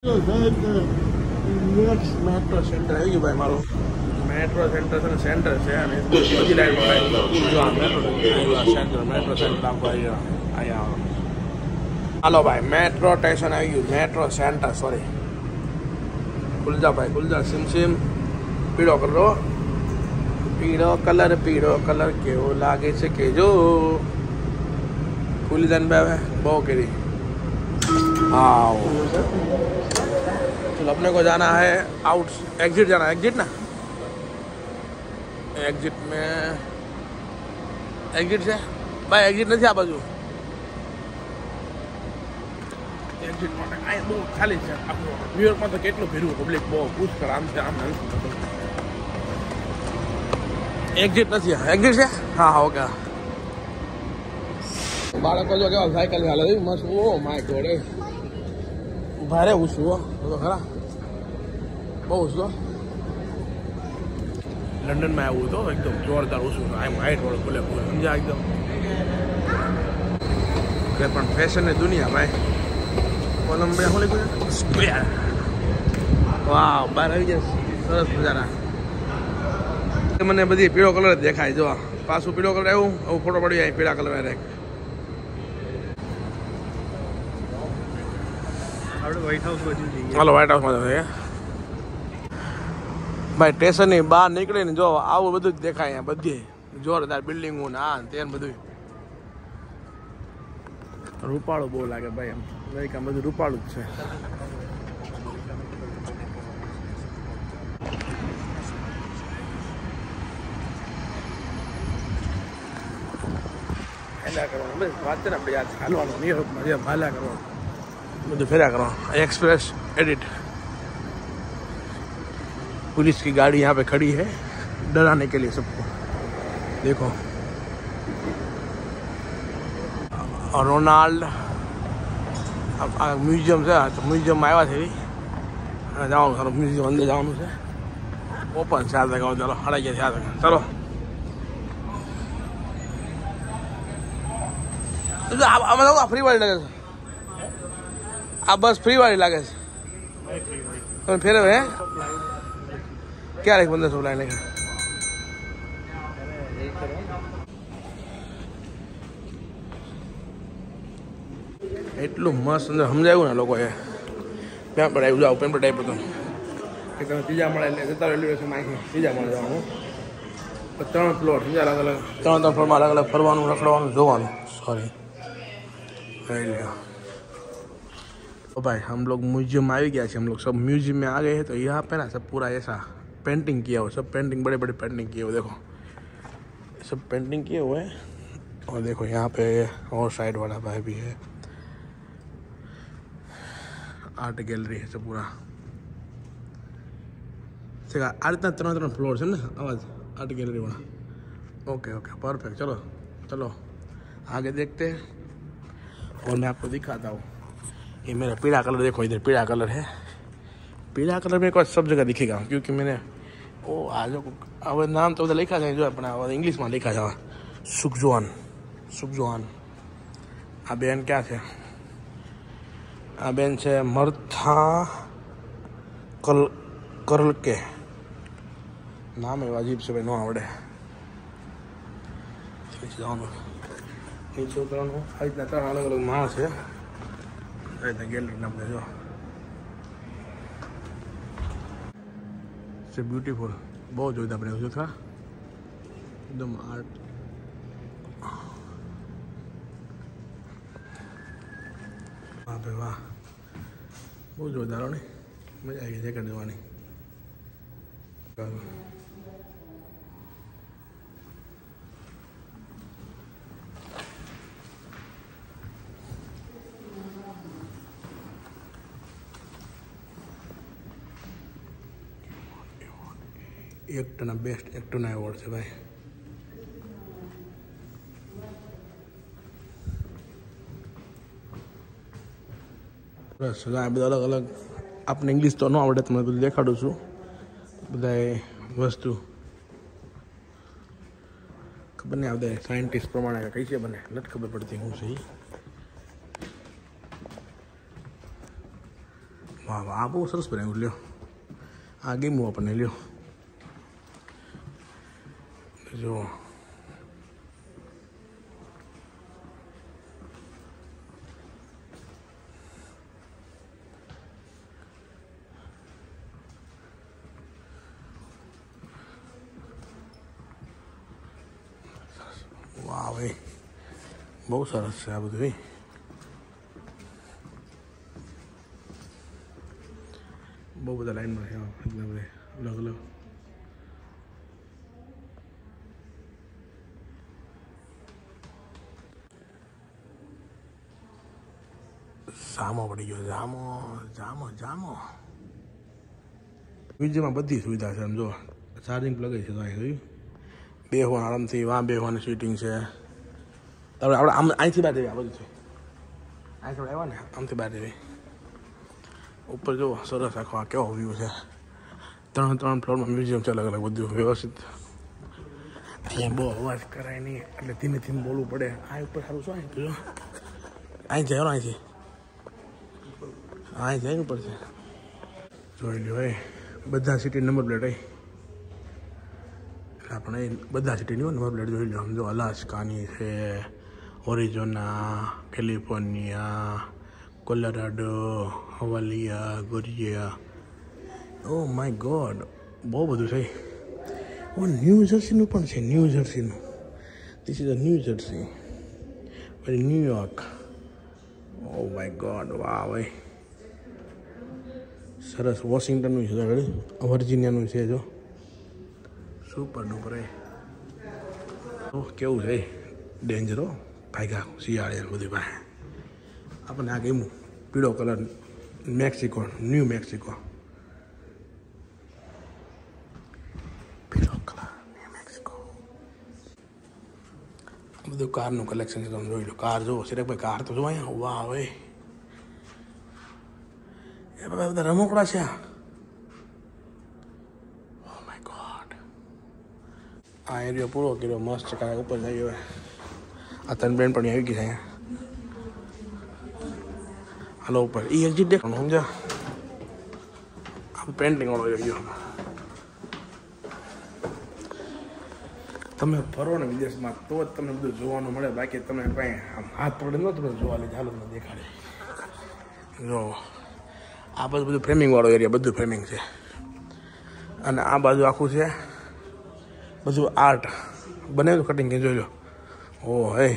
Metro centre है भाई मारो मेट्रो सेंटर से सेंटर से बजी लाइन जो सेंटर मेट्रो सेंटर आपको आया हेलो भाई मेट्रो स्टेशन आई गયું मेट्रो सेंटर सॉरी खुल जा भाई खुल जा सिम सिम पीड़ो कलर केवो लागे छे के जो खुली जाने पे बहु केरी हाँ तो अपने को जाना है आउट एग्जिट जाना है एग्जिट ना एग्जिट में एग्जिट से भाई एग्जिट नहीं आ बाजू एग्जिट बहुत खाली है न्यूयॉर्क में तो કેટલું ભીડ પબ્લિક બહુ પૂછ કર આમ છે આમ એગ્जिट નથી એગ્जिट છે હા હા ઓકે બાળકો જો કેવા સાયકલ હાલે મસ્ત ઓ માય ગોડ ભારે ઉછવો તો ખરા બહુ ઉછવો લંડન में આવ્યું તો એકદમ જોરદાર ઉછવું આમ હાઈટ વાળો ખુલે સમજા એકદમ કે પણ ફેશન ની દુનિયા ભાઈ કોલંબિયા હું લખ્યું સ્ક્વેર વાવ બહાર આવી જાય સરસ નજારા મને બધી પીળો કલર જ દેખાય જો પાછું પીળો કલર આવ્યું આવું ફોટો પડી જાય પીળા કલર વાળા હાલો વ્હાઇટ હાઉસમાં જશે ભાઈ સ્ટેશનની બહાર નીકળીને જો આવું બધું જ દેખાય અહીંયા બધી જોરદાર બિલ્ડિંગો ને આ તે બધું રૂપાળું બહુ લાગે ભાઈ એમ અમેરિકા બધું રૂપાળું જ છે ફેર્યા કરવાનું બસ વાત છે ને આપણે યાદ હાલવાનું ન્યુયોર્કમાં જે હાલ્યા કરવાનું બધું फेरा करो एक्सप्रेस एडिट पुलिस की गाड़ी यहाँ पे खड़ी है डराने के लिए सबको देखो और रोनाल्ड म्यूजियम से तो म्यूजियम में आया थे जाओ सर म्यूजियम अंदर जाओ से ओपन से आता चलो हड़ाई से आता चलो फ्री वाली लगे आ बस फ्री वाली लागे तो फिर है क्या रहे 1500 लाइन लेके એટલું મસ્ત અંદર સમજાયું ને લોકોએ ત્યાં પર આવ્યું જાવ પેન પર ટાઈપ હતો કે તમે ત્રીજા મળે એટલે જતા રેલવે સ્ટેશન અહીંથી ત્રીજા મળે જવાનું 3 ફ્લોર ત્રીજા અલગ અલગ 3 ફ્લોરમાં અલગ અલગ ફરવાનું રખડવાનું જોવાનું सॉरी तो भाई हम लोग म्यूजियम में आ गया हम लोग सब म्यूजियम में आ गए हैं तो यहाँ पे ना सब पूरा ऐसा पेंटिंग किया हुआ सब पेंटिंग बड़े बड़े पेंटिंग किए हुए देखो सब पेंटिंग किए हुए हैं और देखो यहाँ पे और साइड वाला भाई भी है आर्ट गैलरी है सब पूरा आ रीतना 3 फ्लोर है ना आवाज आर्ट गैलरी वाला ओके ओके परफेक्ट चलो चलो आगे देखते हैं और मैं आपको दिखाता हूँ ये मेरा पीला कलर देखो इधर पीला कलर है पीला कलर मेरे को सब जगह दिखेगा क्योंकि मैंने ओ आज अब नाम तो उधर लिखा जाए जो अपना इंग्लिश में लिखा जाए सुखजोन सुखजोन आ बेन क्या है आ बेन से मर्था करल के नाम है अजीब से भाई न आवड़े नीचे उतरવાનું આ રીતના 3 અલગ અલગ માણસ છે આ રીતના ગેલેરી નામ જો છે બ્યુટીફુલ બહુ જોઈતા આપણે જો થા એકદમ આર્ટ વાહ ભાઈ વાહ બહુ જોરદાર ને મજા આવી જેકેટ જોવાની एक्टना बेस्ट एक्टना एवॉर्ड है भाई बस बधा अलग अलग आपने इंग्लिश तो न आवड़े तो मैं બધું દેખાડું છું બધા વસ્તુ ખબર નહીં આવડે સાયન્ટિસ્ટ પ્રમાણે કઈ છે બને નથી ખબર પડતી હું છે વાહ વાહ, આ બહુ સરસ બનાવ્યું. લ્યો, આ ગેમું આપણને. લ્યો જો, વાહ ભાઈ, બહુ સરસ છે આ બધું. બહુ બધા લાઈનમાં છે એટલે બધે અલગ અલગ. જામો પડી ગયો. જામો જામો જામો. મ્યુઝિયમમાં બધી સુવિધા છે. આમ જો, ચાર્જિંગ પ્લગ છે. તો અહીં જોયું, બેહવાનું આરામથી. વાં બેહવાની સીટિંગ છે. આપણે આમ અહીંથી બહાર જઈએ. આ બધું છે અહીંથી આવ્યા ને, આમથી બહાર જઈએ. ઉપર જુઓ, સરસ આખો આ કેવો વ્યૂ છે. 3 ફ્લોરમાં મ્યુઝિયમ છે, અલગ અલગ બધું વ્યવસ્થિત. ત્યાં બહુ અવાજ કરાય નહીં, એટલે ધીમે ધીમે બોલવું પડે. આ ઉપર સારું શું અહીં જો, અહીં જાય અહીંથી, અહીં જાય ઉપર છે. જોઈ લો ભાઈ, બધા સિટી નંબર પ્લેટ. આપણે બધા સિટીની નંબર પ્લેટ જોઈ લો. આમ જો, અલાસ્કાની છે, ઓરિઝોના, કેલિફોર્નિયા, કોલોરાડો, હવાલિયા, ગોરિયા. ઓ માય ગોડ, બહુ બધું છે. ઓ, ન્યૂ જર્સીનું પણ છે. ન્યૂ જર્સીનું, this is a New Jersey. પછી ન્યુયોર્ક. ઓ માય ગોડ, વાહ ભાઈ, સરસ. વોશિંગ્ટનનું છે, વર્જિનિયાનું છે. જો, સુપર ડુપર. કેવું છે, ડેન્જરો ભાગ્યા શિયાળે બધી પાસે. આપણને આ ગેમું પીળો કલર, મેક્સિકો, ન્યૂ મેક્સિકો. પીળો કલર, ન્યૂ મેક્સિકો. બધું કારનું કલેક્શન છે. તમે જોઈ લો. કાર જુઓ સિરેકભાઈ, કાર તો જો અહીંયા. વાહ ભાઈ, એ બધા રમકડા છે. ઓ માય ગોડ, આ એરિયો પૂરો કર્યો. મસ્ત છે. કાંઈ ઉપર જઈએ હવે. આ 3 બેન પણ આવી ગઈ છે અહીંયા. હાલો ઉપર. એ એક્ઝિટ દેખાવાનું સમજા. આ પેન્ટિંગ વાળો એરિયો. તમે ફરો ને વિદેશમાં તો જ તમને બધું જોવાનું મળે. બાકી તમે કંઈ આમ હાથ પકડે ન તમને જોવા લે. ચાલો તમને દેખાડે. જો, આ બધું ફ્રેમિંગ વાળો એરિયા, બધું ફ્રેમિંગ છે. અને આ બાજુ આખું છે બધું આર્ટ બનાવ્યું, કટિંગ જોઈ લો. ઓ હે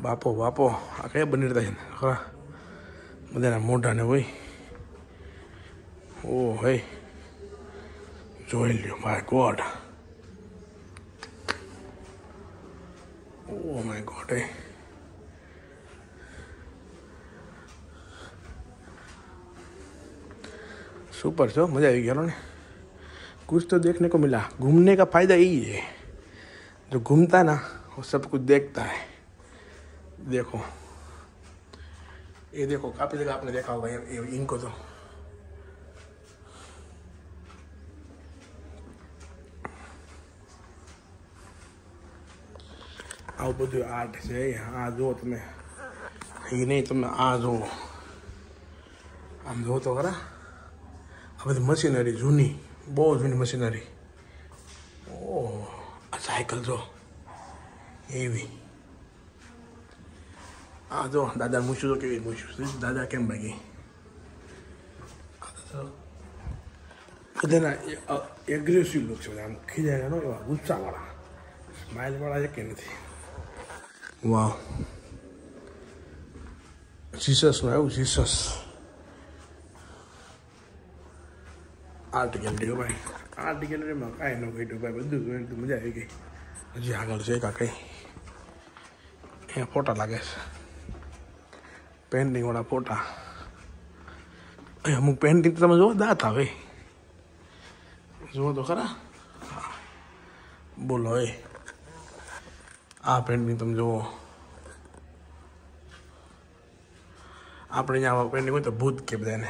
બાપો બાપો, આ કયા બની રહ્યા છે ખરા બધાના મોઢાને હોય. ઓ હે, જોઈ લ્યો. My God, O my God. Super so, मज़ा आई गया ना. कुछ तो देखने को मिला. घूमने का फ़ायदा यही है, जो घूमता है ना वो सब कुछ देखता है. देखो, ये देखो, काफ़ी जगह आपने देखा होगा इनको. तो આવું બધું આર્ટ છે. આ જો તમે, એ નહીં તમે આ જુઓ, આમ જુઓ તો ખરા. આ બધી મશીનરી જૂની, બહુ જૂની મશીનરી. ઓહ, આ સાયકલ જો એવી. આ જો દાદા મૂછું તો કેવી મૂછું, દાદા કેમ ભાગી. બધાના એગ્રેસિવ લુક છે. આમ ખીજાય નો, એવા ગુસ્સાવાળા, સ્માઇલવાળા છે કે નથી. વાવ, જીસસનું આવ્યું. Jesus art gallery. ભાઈ આર્ટ ગેલેરીમાં કાંઈ ન કહ્યું ભાઈ, બધું જોઈને તો મજા આવી ગઈ. હજી આગળ છે કાં કંઈ. અહીંયા ફોટા લાગે છે, પેઇન્ટિંગવાળા ફોટા. અમુક પેઇન્ટિંગ તો તમે જુઓ, દાંત આવે. જુઓ તો ખરા. બોલો એ, આ પેઇન્ટિંગ તમે જુઓ. આપણે અહીંયા આવા પેઇન્ટિંગ હોય તો ભૂત કે બધાને.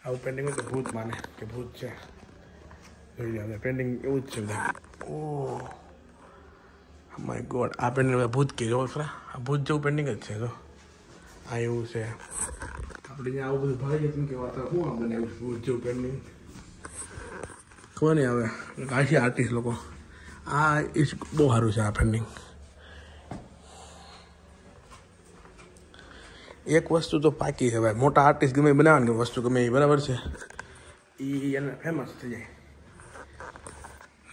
આવું પેઇન્ટિંગ હોય તો ભૂત માને કે ભૂત છે. જોઈ લો, પેઇન્ટિંગ એવું જ છે બધા. ઓહ માય ગોડ, આ પેઇન્ટિંગ ભૂત કે જો ખરા. આ ભૂત જેવું પેઇન્ટિંગ જ છે. જો આ એવું છે. આપણે ત્યાં આવું બધું ભાઈ કેમ કે વાત શું આ બને જેવું પેન્ડિંગ ખબર નહીં આવે કાશી આર્ટિસ્ટ લોકો આ ઇસ બહુ સારું છે આ પેન્ડિંગ. એક વસ્તુ તો પાકી છે ભાઈ, મોટા આર્ટિસ્ટ ગમે બનાવે ને વસ્તુ ગમે એ બરાબર છે એ એને ફેમસ થઈ જાય.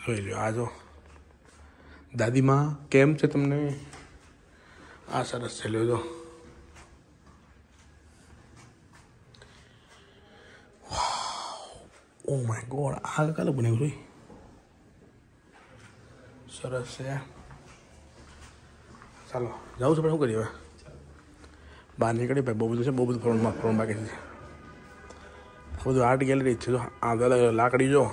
જોઈ લો આ જો દાદીમાં કેમ છે તમને, આ સરસ છે લ્યો જો. ઓ માય ગોડ, આ કાલે બનાવ્યું જોઈ, સરસ છે. ચાલો જાઉં છું પણ શું કરીએ હવે, બહાર નીકળી ભાઈ. બહુ બધું છે, બહુ બધું ફોર્મ બાકી છે. આ બધું આર્ટ ગેલેરી જ છે. જો આ લાકડી જો,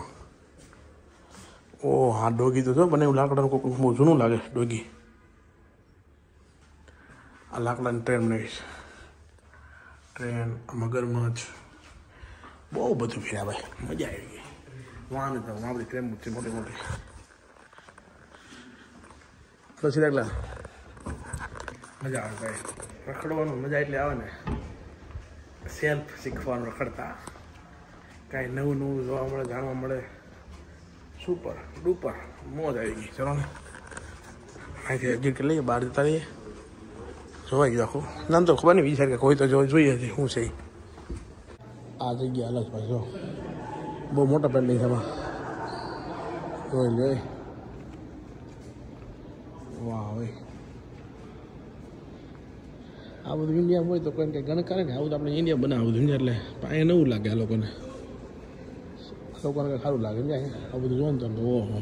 ઓ હા ડોગી તો જો બને એવું લાકડાનું કોઈ બહુ જૂનું લાગે ડોગી. આ લાકડાની ટ્રેન બનાવીશ, ટ્રેન, મગરમચ્છ, બહુ બધું ફેર્યા ભાઈ, મજા આવી ગઈ. વાન તો આપણી ટ્રેન છે મોટી મોટી. તો સીધા એકલા મજા આવે ભાઈ, રખડવાનું મજા એટલે આવે ને, સેલ્ફ શીખવાનું રખડતા, કાંઈ નવું નવું જોવા મળે, જાણવા મળે, સુપર ડુપર મોજ આવી ગઈ. ચલો ને અહીંથી એક્ઝિટ કરી લઈએ, બહાર જતા રહીએ. જોવાઈ ગયું આખું, નામ તો ખબર નહીં, વિચાર કે કોઈ તો જોઈએ છે શું છે. આ જગ્યા અલગ ભાઈ, જો બહુ મોટા પેન્ડિંગ છે એમાં, જોઈ લે. વાહ ભાઈ, આ બધું ઇન્ડિયા હોય તો કોઈ કંઈ ગણ કરે ને, આવું તો આપણે ઇન્ડિયા બનાવું બધું એટલે અહીંયા નવું લાગે આ લોકોને કંઈ સારું લાગે જાય આ બધું જોવાનું તો. ઓહો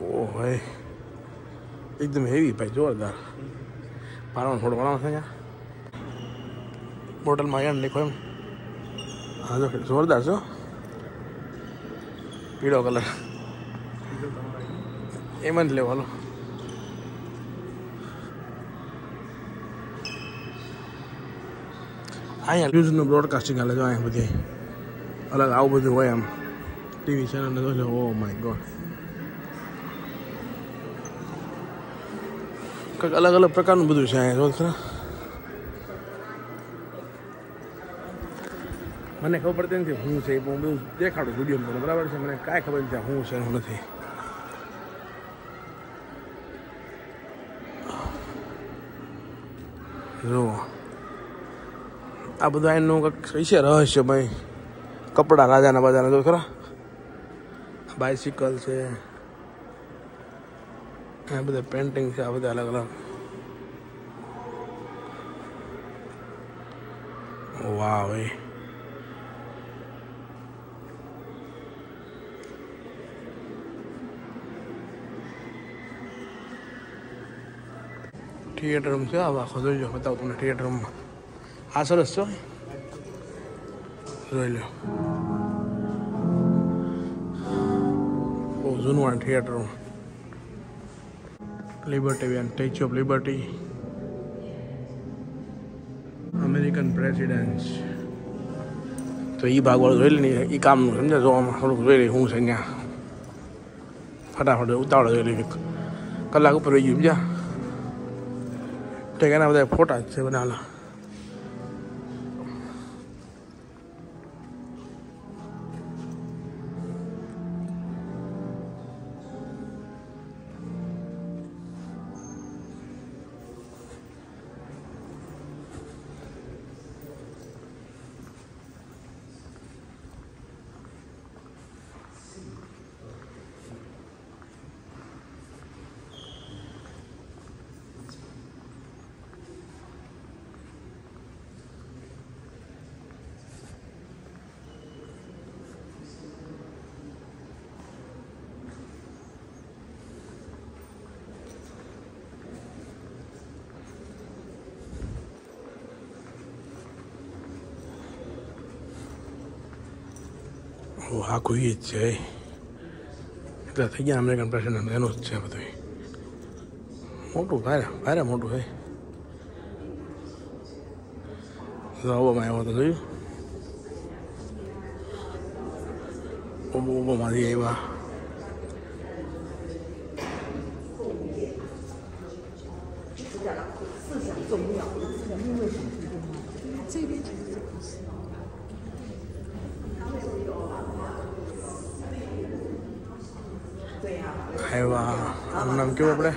ઓ ભાઈ એકદમ હેવી ભાઈ, જોરદાર. પારવાનો થોડો બનાવો છે અહીંયા બોટલમાં, અહીંયા નીકળો એમ. હા જો જોરદાર છો, પીળો કલર એમ જ લેવો. હાલો અહીંયા ન્યૂઝનું બ્રોડકાસ્ટિંગ હાલે જો, અહીંયા બધી અલગ આવું બધું હોય એમ ટીવી ચેનલ જોઈ લો. ઓ માય ગોડ, કંઈક અલગ અલગ પ્રકારનું બધું છે અહીંયા જો ખરા. મને ખબર પડતી નથી શું છે, હું બધું દેખાડું વિડીયોમાં બરાબર છે, મને કાંઈ ખબર નથી શું છે શું નથી. જો આ બધું એનું કંઈક છે રહસ્ય ભાઈ, કપડા રાજાના બાજાના જો ખરા, બાઇસિકલ છે, આ બધા પેન્ટિંગ છે, આ બધા અલગ અલગ. વાહ ભાઈ, થિયેટર રૂમ છે આખો, જોઈજો બતાવું તમને થિયેટર રૂમમાં. આ સરસ છો, જોઈ લો, બહુ જૂનું theatre room. Liberty, statue of liberty, American president. તો એ ભાગવાળું જોઈ લે ને એ કામનું સમજે, જોવામાં થોડુંક જોઈ લે શું છે ત્યાં, ફટાફટ ઉતાવળ જોઈ લે, કલાક ઉપર રહી ગયું સમજ્યા. એના બધા ફોટા જ છે બનાવેલા. આખું એ જ છે, એટલે થઈ ગયા અમેરિકન પ્રેસિડન્ટ એનું જ છે બધું. મોટું ભારે ભારે મોટું છે. ઓબામા આવ્યો હતો જોયું, માંથી આવ્યા. આવ્યા આનું નામ કેવું આપણે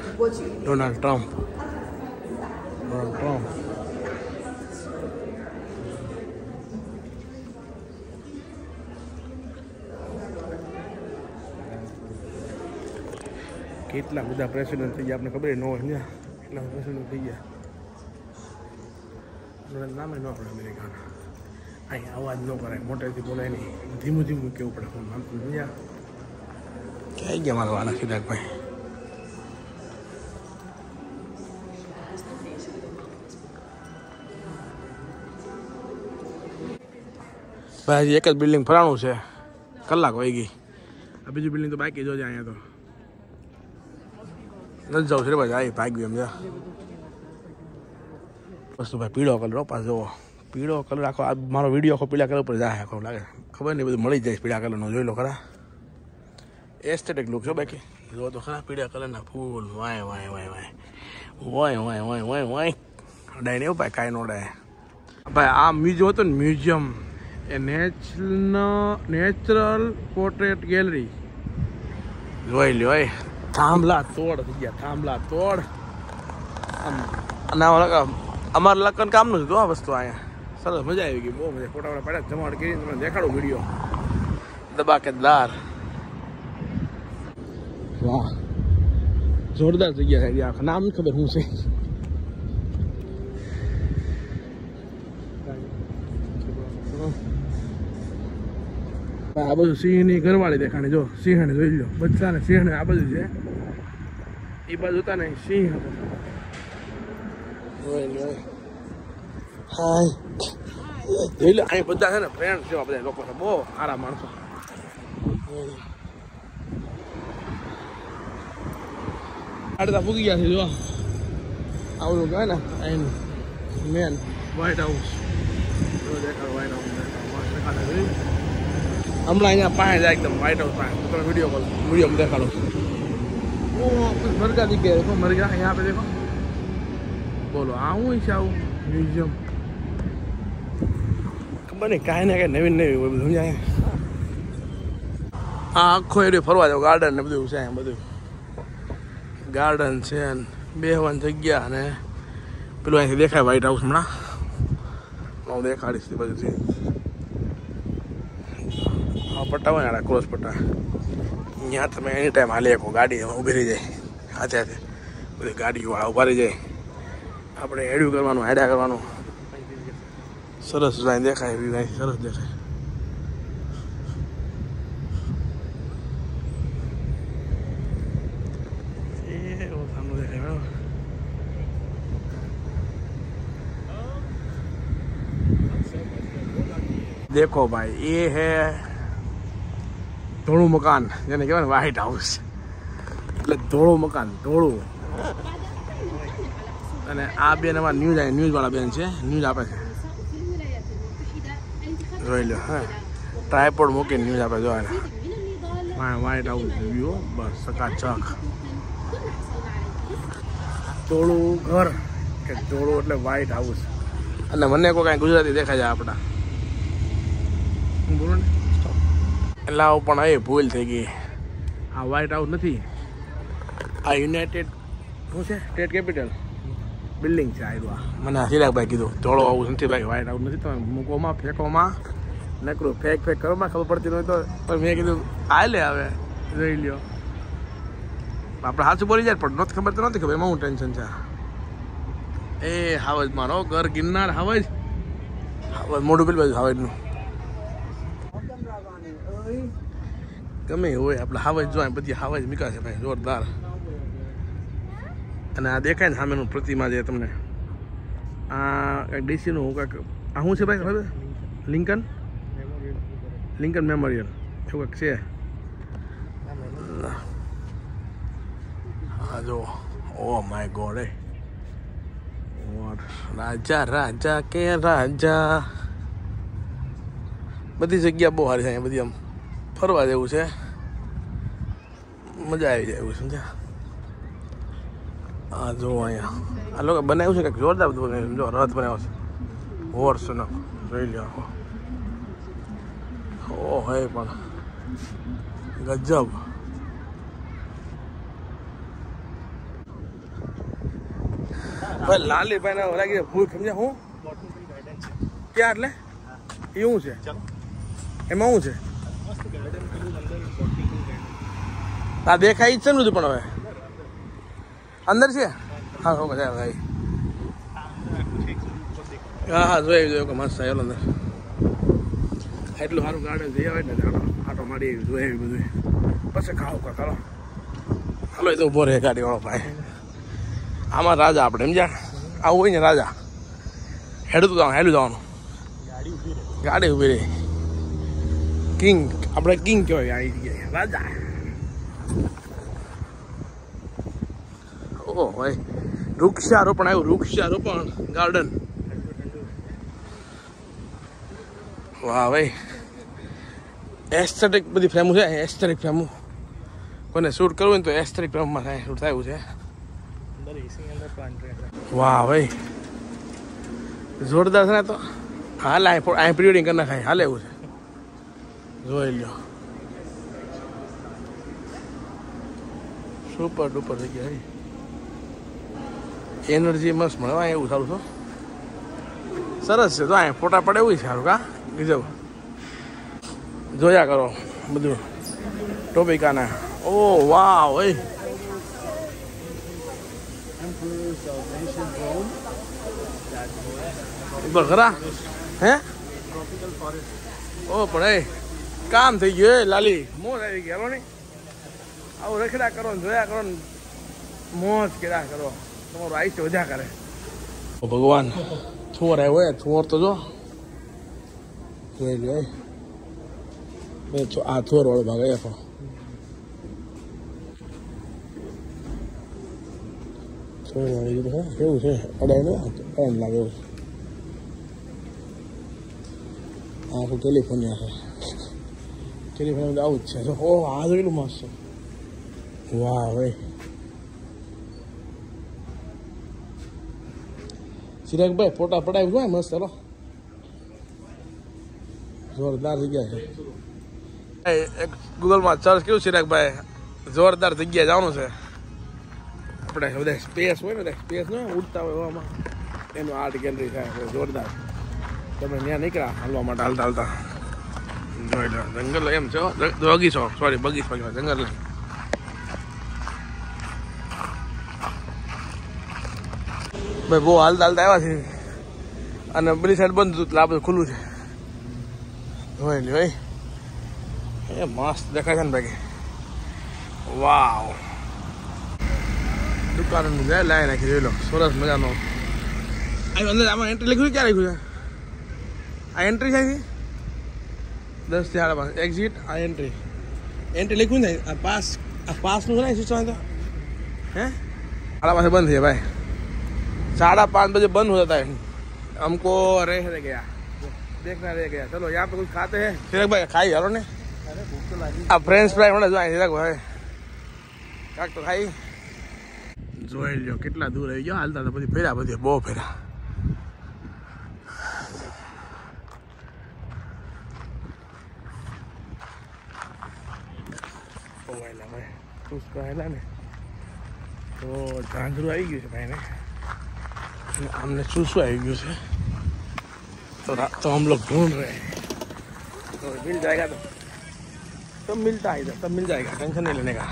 ડોનાલ્ડ ટ્રમ્પ. કેટલા બધા પ્રેસિડેન્ટ થઈ ગયા આપણે ખબર ન હોય ને. કેટલા પ્રેસિડેન્ટ થઈ ગયા નામે ન પડે અમેરિકાના. અહીં અવાજ ન કરાય, મોટેથી બોલાય નહીં, ધીમું ધીમું કેવું પડે. ફોન આમ સમજ્યા ક્યાં ગયા મારા વાલા સિદ્ધાર્થભાઈ? ભાઈ એક જ બિલ્ડિંગ ફરાણું છે, કલાક વહી ગઈ. આ બીજી બિલ્ડિંગ તો બાકી જોજે. અહીંયા તો નથી જાઉં છે ભાઈ, આવી ભાગ્યું એમ જા વસ્તુ. ભાઈ પીળો કલર પાસ જોવો, પીળો કલર આખો મારો વિડીયો આખો પીળા કલર પર જાય. આખો લાગે ખબર નહીં, બધું મળી જાય પીળા કલરનો. જોઈ લો ખરા, એસ્થેટિક લુક છો બાકી. જો તો ખરા પીળા કલરના ફૂલ. વાય વાય વાય વાય વાય વાય વાય વાય વાય ડાય ને એવું ભાઈ કાંઈ નો ડાય. ભાઈ આ મ્યુઝિયમ હતું ને, મ્યુઝિયમ એ નેચરલ પોર્ટ્રેટ ગેલેરી. જોઈ લ્યો એ થાંભલા તોડ થઈ ગયા, થાંભલા તોડ. અને અમારા લગ્ન કામનું હતું આ વસ્તુ. અહીંયા સરસ મજા આવી ગઈ, બહુ મજા. ફોટા પડ્યા, જમાવટ કરી તમને દેખાડું વિડીયો. દબાકેદાર, વાહ જોરદાર જગ્યા છે. આખા નામ ખબર શું છે. આ બધું સિંહની ઘરવાળી દેખાણી. જો સિંહને જોઈ લો, બચ્ચા ને સિંહને આ બધું છે. એ બાજુ હતા ને સિંહ હતો. જોઈ લો અહીં બધા છે ને ફ્રેન્ડ છે બધા લોકો છે, બહુ સારા માણસો. આડતા ફૂકી ગયા છે. જો આવડું કહેવાય ને અહીં મેન વ્હાઇટ હાઉસ. દેખાડો વ્હાઇટ હાઉસ દેખાડે. હમણાં અહીંયા પાસે જાય એકદમ વ્હાઇટ હાઉસ પાસે. તમે વિડીયો દેખાડો. ઓ મરઘા દીખે, देखो मरघा यहाँ पे देखो. બોલો આવું છે આવું મ્યુઝિયમ? ખબર નહીં, કાંઈ ને કાંઈ નવીન નવી હોય બધું. આ આખો એરિયો ફરવા જાવ, ગાર્ડન ને બધું છે. અહીંયા બધું ગાર્ડન છે, બેહવાની જગ્યા. અને પેલું અહીંથી દેખાય વ્હાઇટ હાઉસ. હમણાં હું દેખાડીશ બધું. પટ્ટા હોય ને ક્રોસ પટ્ટા, ત્યાં તમે એની ટાઈમ હાલી શકો. ગાડી ઊભી રહી જાય, હાથે હાથે બધી ગાડીવાળા ઊભા રહી જાય. આપણે એડ્યું કરવાનું, હેડા કરવાનું. સરસ લાઈન દેખાય એવી લાઈન સરસ દેખાય. સામનું દેખાય બરાબર. देखो भाई ये है ધોળું મકાન, જેને કહેવાય ને વ્હાઇટ હાઉસ. એટલે ધોળું મકાન, ધોળું. અને આ બેન અમારા ન્યૂઝ વાળા બેન છે, ન્યૂઝ આપે છે. જોઈ લો. હા ટ્રાયપોડ મૂકીને ન્યૂઝ આપે. જો વ્હાઇટ હાઉસ વ્યૂ બસ ચકાચક. ધોળું ઘર કે ધોળું એટલે વ્હાઇટ હાઉસ. અને મને કોઈ કાંઈ ગુજરાતી દેખાય જાય આપણા. બોલો ને એટલે આવું પણ એ ભૂલ થઈ ગઈ. આ વ્હાઇટ હાઉસ નથી, આ યુનાઇટેડ શું છે સ્ટેટ કેપિટલ બિલ્ડિંગ છે. આ મને સિરાગભાઈ કીધું ધોળો હાઉસ નથી ભાઈ, વ્હાઇટ હાઉસ નથી. તમે મૂકોમાં ફેંકોમાં નકરું ફેંક કરવામાં ખબર પડતી હોય તો મેં કીધું આ લે હવે જોઈ લ્યો. આપણે હાથું બોલી જાય પણ નથી ખબર તો નથી ખબર. એમાં હું ટેન્શન છે. એ હાવજ મારો ઘર ગિરનાર હાવજ મોઢું પેલું બાજુ હાવજનું ગમે હોય આપણે હાવજ જોવાય. બધી હાવજ મીકા છે ભાઈ જોરદાર. અને આ દેખાય ને સામેનું પ્રતિમા છે તમને. આ કંઈક ડીસીનું કાંઈક આ શું છે ભાઈ ખબર? લિંકન મેમોરિયલ એવું કંઈક છે. હા જો ઓ માય ગોડ. રાજા રાજા કે રાજા. બધી જગ્યા બહુ સારી છે અહીંયા. બધી આમ ફરવા જેવું છે, મજા આવી જાય એવું સમજ્યા. હા જો અહીંયા આ લોકો બનાવ્યું છે કંઈક જોરદાર બધું બનાવ્યું. જો રથ બનાવ્યો છે હોર્સનો, જોઈ લો. ઓ હે પણ ગજબ. ભાઈ લાલીભાઈ ના લાગી ભૂલ સમજ્યા હું ક્યાં એટલે એવું છે એમાં શું છે આ દેખાય જ છે ને પણ હવે અંદર છે. હા હો મજા ભાઈ. હા હા જોઈ જોયું કે મસ્ત ચાલો અંદર એટલું સારું ગાર્ડન જઈ આવે ને આટો મારી જોઈ એવી બધું પછી ખાવ કરો હાલો. એ તો ઉભો રહે ગાડી વાળો ભાઈ. આમાં રાજા આપણે એમ જા આવું હોય ને રાજા હેડું જવાનું હેડું જવાનું ગાડી ઉભી રહી. કિંગ આપણે કિંગ કહેવાય આ જગ્યાએ રાજા. ઓહ ભાઈ વૃક્ષારોપણ આવ્યું વૃક્ષારોપણ ગાર્ડન. વાહ ભાઈ એસ્થેટિક બધી ફ્રેમો છે. એસ્થેટિક ફ્રેમો કોઈને શૂટ કરવું હોય ને તો એસ્થેટિક ફ્રેમમાં થાય શૂટ થયું છે. વાહ ભાઈ જોરદાર છે ને તો. હાલ અહીં પ્રિવેડિંગ કરી નાખાય હાલે એવું છે. જોઈ લો સુપર ડુપર થઈ ગયા. એનર્જી મસ્ત મળવા એવું સારું છો સરસ છે. તો અહીં ફોટા પડે એવું સારું કા ગજબ. જોયા કરો બધું ટોપિકાના. ઓ વાહ ભાઈ ખરા હે ઓ પણ એ કામ થઈ ગયું લાલી મોજ આવી ગઈ. હાલો ને આવું રખડા કરો ને જોયા કરો ને મોજ કેડા કરો તમારું આયુષ્ય વધ્યા કરે. ભગવાન થોર આવ્યો થોર તો જો જોઈ લો આ થોર વાળો ભાગ આવ્યો કેવું છે અડાય ને લાગે એવું. આખું કેલિફોર્નિયા છે. કેલિફોર્નિયા આવું જ છે. ઓ આ જોયેલું મસ્ત. વાહ ભાઈ ચિરાગભાઈ ફોટા પડાવી હોય મસ્ત. ચાલો જોરદાર જગ્યા છે. એક ગૂગલમાં સર્ચ કર્યું ચિરાગભાઈ જોરદાર જગ્યાએ જવાનું છે. આપણે બધા સ્પેસ હોય ને સ્પેસ ને ઉડતા હોય એવામાં એનું આર્ટ ગેલેરી થાય જોરદાર. તમે ત્યાં નીકળ્યા હાલવા માટે હાલતા હાલતા જોઈ લો જંગલ એમ છે બગીચો સોરી બગીચો જંગલ. ભાઈ બહુ હાલતા હાલતા આવ્યા છે અને બધી સાઈડ બંધ હતું એટલે આ બધું ખુલ્લું છે. જોઈ લો ભાઈ એ મસ્ત દેખાય છે ને ભાઈ. વાવ દુકાન લાઈ નાખી જોઈ લો સરસ મજાનો. અંદર આમાં એન્ટ્રી લખ્યું ક્યાં લખ્યું છે? આ એન્ટ્રી છે 10 થી 5:30 એક્ઝિટ. આ એન્ટ્રી લખ્યું ને આ પાસનું છે ને સિસ્ટમ તો હે 5:30 બંધ થઈ ભાઈ. 5:30 बजे बंद हो जाता है. हमको रह गया देखना रह गया. चलो यहाँ पे कुछ खाते हैं. चिराग भाई खाई यारो ने આ ફ્રેન્ચ ફ્રાય મને જો ચિરાગ ભાઈ કાક તો ખાઈ. જોઈ લ્યો કેટલા દૂર આવી ગયો હાલતા તો પછી ફેર્યા બધી બહુ ફેર્યા. હેલા ને તો ઝાંઝરું આવી ગયું છે ભાઈ ને हमने चूसू आई गई से तो हम लोग ढूंढ रहे हैं. तो मिल जाएगा तो मिलता है इधर तब मिल जाएगा. टेंशन नहीं लेने का.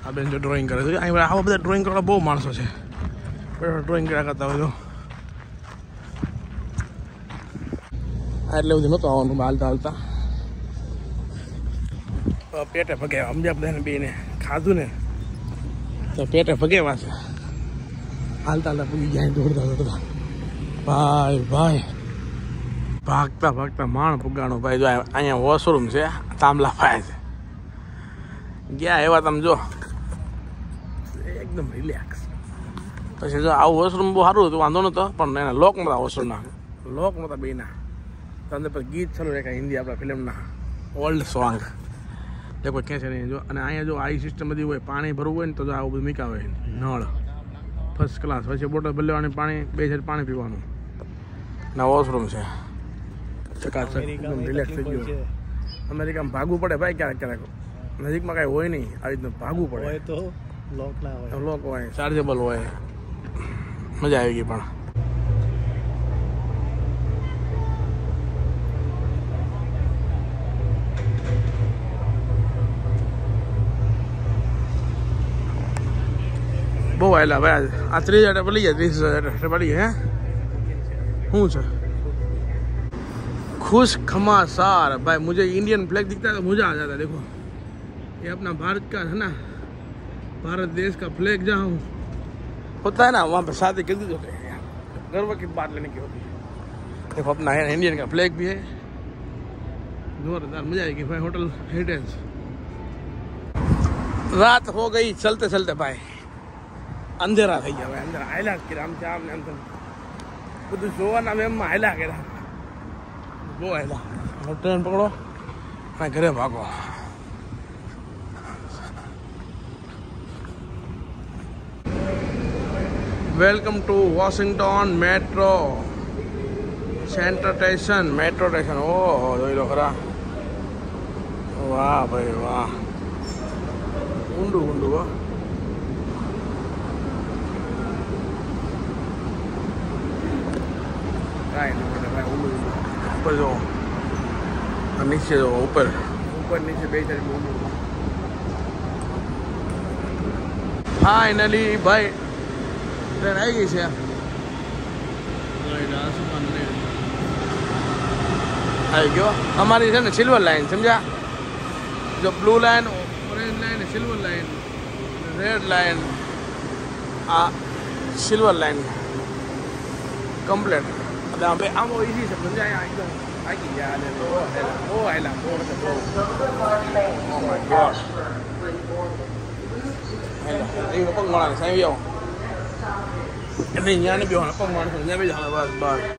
अब जो ड्राइंग करे तो आवा બધા ડ્રોઈંગ કરવા બહુ માણસો છે. ડ્રોઈંગ કર્યા કરતા હોય તો એટલે બધું નહોતું આવવાનું હાલતા હાલતા પેટે ભગાવ્યા. સમજ્યા બધાને બેને ખાધું ને તો પેટે ભગાવ્યા છે. હાલતા હાલતા પૂગી જાય દોડતા દોડતા ભાઈ ભાઈ ભાગતા ભાગતા માણ પુગાણો ભાઈ. જો અહીંયા વોશરૂમ છે તાંબલા ભાઈ છે ગયા એવા તમે જો એકદમ રિલેક્સ. પછી જો આવું વોશરૂમ બહુ સારું હતું વાંધો નતો પણ એના લોક નતા વોશરૂમના લોક નતા બેના. તો અંદર પછી ગીત ચાલુ રહે હિન્દી આપણા ફિલ્મના ઓલ્ડ સોંગ देखो क्या है जो અને અહીંયા જો આઈ સિસ્ટમ બધી હોય પાણી ભરવું હોય ને તો આ બધું મીકા હોય નળ ફર્સ્ટ ક્લાસ પછી બોટલ ભરી લેવાની પાણી 2 સેટ પાણી પીવાનું ના વોશરૂમ છે ચકાચક એકદમ રિલેક્સ થઈ ગયો અમેરિકામાં ભાગવું પડે ભાઈ ક્યારેક ક્યારેક નજીકમાં કાંઈ હોય નહીં આવી રીતનું ભાગવું પડે હોય તો લોક ના હોય લોક હોય ચાર્જેબલ હોય મજા આવી ગઈ પણ બહુ આવેલા ભાઈ આ 30,000 પડી ગયા 30,000 પડી ગયા શું છે खुश खमासार भाई मुझे इंडियन फ्लैग दिखता है तो मजा आ जाता है देखो ये अपना भारत का है ना भारत देश का फ्लैग जहाँ होता है ना वहाँ पे शादी कर दी होते हैं गर्व की बात लेने की होती है देखो अपना है इंडियन का फ्लैग भी है जोरदार मजा आएगी भाई होटल हेरिटेज रात हो गई चलते चलते भाई अंधेरा થઈ ગયા ભાઈ અંદર આયલા કે રામ ચામ ને અંદર બધું જોવાના મેં આયલા કે બહુ આયલા ટ્રેન પકડો અને ઘરે ભાગો welcome to Washington metro central station metro station ઓહો જોઈ લો ખરા વાહ ભાઈ વાહ ઊંડું ઊંડું હો ऊपर जो नीचे जो ऊपर नीचे बेच फाइनली भाई ट्रेन आई गई है आई गयो हमारी है ना सिल्वर लाइन समझा जो blue line orange line silver line red line silver line complete अब आम इजी से समझा एकदम आगे जा ले तो वो आइला ओ माय गॉड ये पंग मार साई बियो नहीं यानी बियो पंग मार ने भी जा बस बस